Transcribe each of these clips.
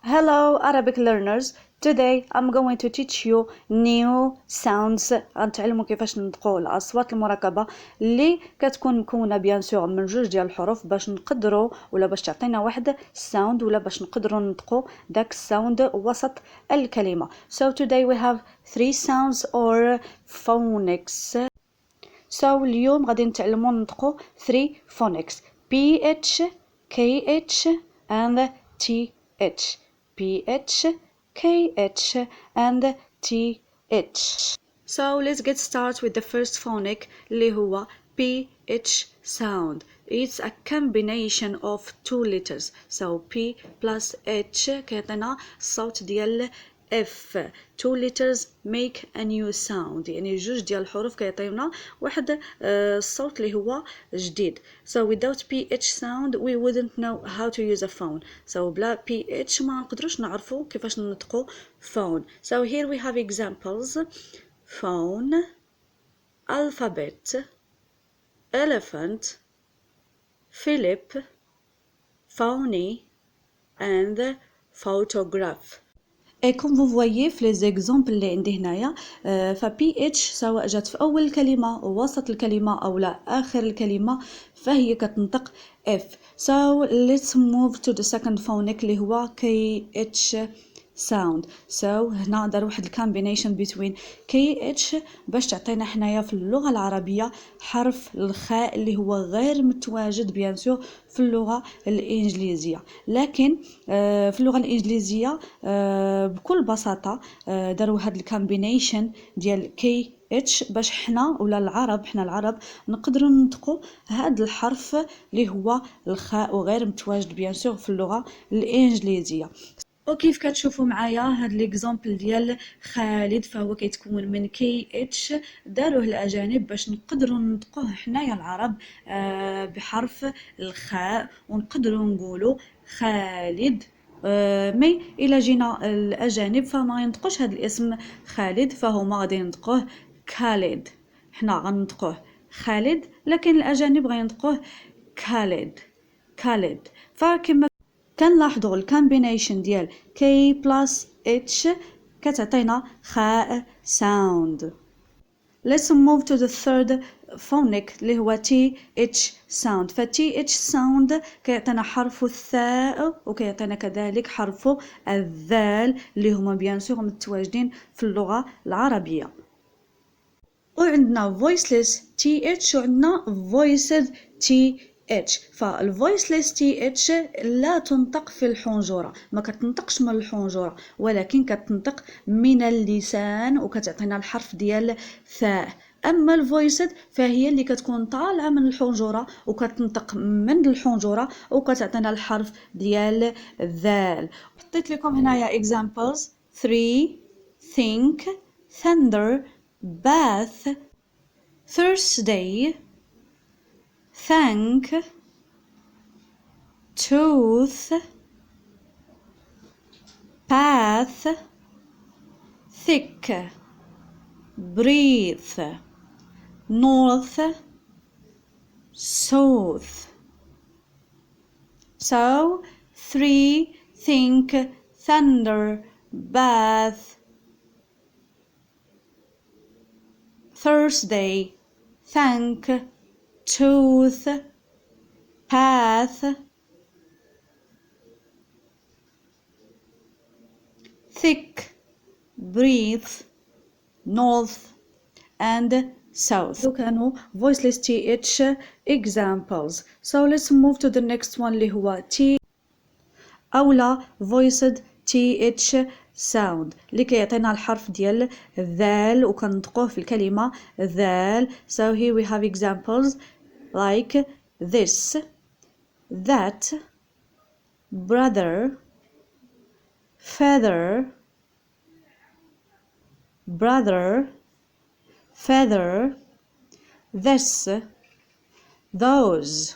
Hello Arabic learners. Today I'm going to teach you new sounds. غنتعلموا كيفاش نطقوا الأصوات المركبة اللي كتكون مكونة بيان سور من جوج ديال الحروف باش نقدروا ولا باش تعطينا واحد sound ولا باش نقدروا نطقوا داك الساوند وسط الكلمة. So today we have 3 sounds or phonics. So اليوم غادي نتعلموا نطقوا 3 phonics. PH, KH and TH. PH, KH and TH. So let's get started with the first phonic اللي هو PH sound. It's a combination of two letters. So P plus H كيعطينا الصوت ديال F. Two letters make a new sound. يعني جوج ديال الحروف كيعطيونا واحد الصوت اللي هو جديد. So without PH sound we wouldn't know how to use a phone. So بلا PH ما نقدروش نعرفوا كيفاش نطقوا phone. So here we have examples. Phone, alphabet, elephant, Philip, phony and photograph. Et comme vous voyez في les exemples اللي عندي هنايا ف PH سواء جات في أول الكلمة وسط الكلمة أو لا آخر الكلمة فهي كتنطق F. So let's move to the second phonic اللي هو KH sound. So هنا دار واحد الكامبينيشن between KH باش تعطينا حنايا في اللغة العربية حرف الخاء اللي هو غير متواجد بيان سور في اللغة الإنجليزية، لكن في اللغة الإنجليزية بكل بساطة داروا هاد الكامبينيشن ديال KH باش حنا ولا العرب نقدروا ننطقوا هاد الحرف اللي هو الخاء وغير متواجد بيان سور في اللغة الإنجليزية. وكيف كتشوفوا معايا هاد ليكزامبل ديال خالد فهو كيتكون من KH داروه الاجانب باش نقدروا ننطقوه حنايا العرب بحرف الخاء ونقدروا نقولوا خالد. مي الا جينا الاجانب فما ينطقوش هاد الاسم خالد فهما غادي ينطقوه خالد. حنا غنطقوه خالد لكن الاجانب غينطقوه خالد. فكما كنلاحظوا الكامبينيشن ديال K plus H كتعطينا خاء sound. Let's move to the third phonic اللي هو TH sound. ف TH sound كيعطينا حرف الثاء وكيعطينا كذلك حرف الذال اللي هما بيان سور متواجدين في اللغة العربية. وعندنا voiceless TH وعندنا voiced TH. فالvoiceless TH لا تنطق في الحنجرة، ما كتنطقش من الحنجرة ولكن كتنطق من اللسان وكتعطينا الحرف ديال ثاء. اما الفويسد فهي اللي كتكون طالعه من الحنجره وكتنطق من الحنجره وكتعطينا الحرف ديال ذال. حطيت لكم هنايا examples 3 think, thunder, bath, Thursday, thank, tooth, path, thick, breathe, north, south. So 3 think, thunder, bath, Thursday, thank, tooth, path, thick, breathe, north and south. كانوا voiceless TH examples. So let's move to the next one اللي هو T أولا voiced TH sound اللي كيعطينا الحرف ديال ذال وكنطقوه في الكلمة ذال. So here we have examples like this, that, brother, feather, feather, this, those,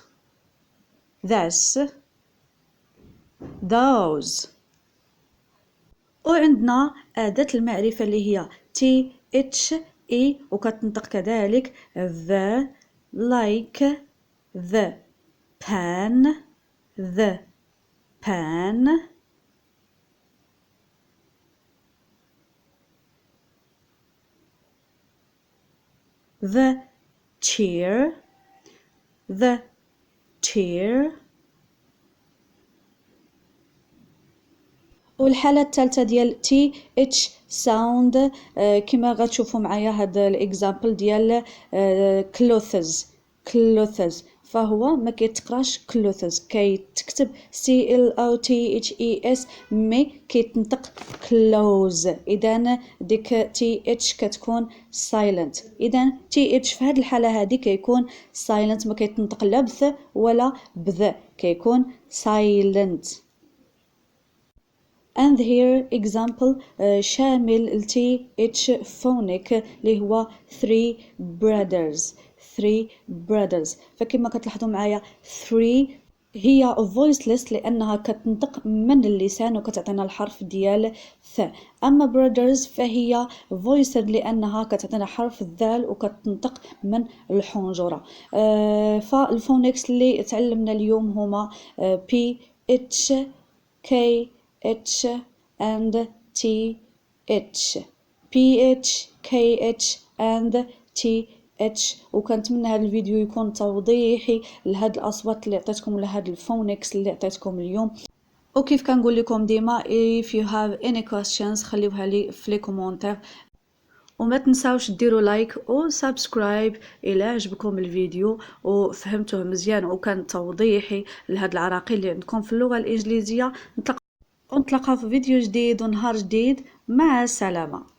those. وعندنا أداة المعرفة اللي هي TH E وكتنطق كذلك the, like, the pen, the chair the chair. والحالة الثالثة ديال تي اتش ساوند كما غتشوفوا معايا هذا الاكزامبل ديال clothes clothes، فهو ما كيتقراش clothes، كيتكتب سي ال او تي اتش اي اس مي كيتنطق clothes. اذا ديك تي اتش كتكون silent. اذا تي اتش في هذه الحالة هذه كيكون silent، ما كيتنطق لا بث ولا بذ، كيكون silent. And here example شامل ال TH phonic اللي هو three brothers. فكما كتلاحظوا معايا three هي voiceless لأنها كتنطق من اللسان وكتعطينا الحرف ديال ث. أما brothers فهي voiced لأنها كتعطينا حرف الذال وكتنطق من الحنجرة. فالفونكس اللي تعلمنا اليوم هما P H K H and TH PH KH and TH. وكنتمنى هذا الفيديو يكون توضيحي لهاد الأصوات اللي عطيتكم لهاد الفونكس اللي عطيتكم اليوم. وكيف كنقول لكم ديما if you have any questions خليوها لي في لي كومونتير، وما تنساوش ديروا لايك و سبسكرايب الى عجبكم الفيديو وفهمتوه مزيان وكان توضيحي لهاد العراقيل اللي عندكم في اللغة الإنجليزية. نتلاقى في فيديو جديد ونهار جديد، مع السلامة.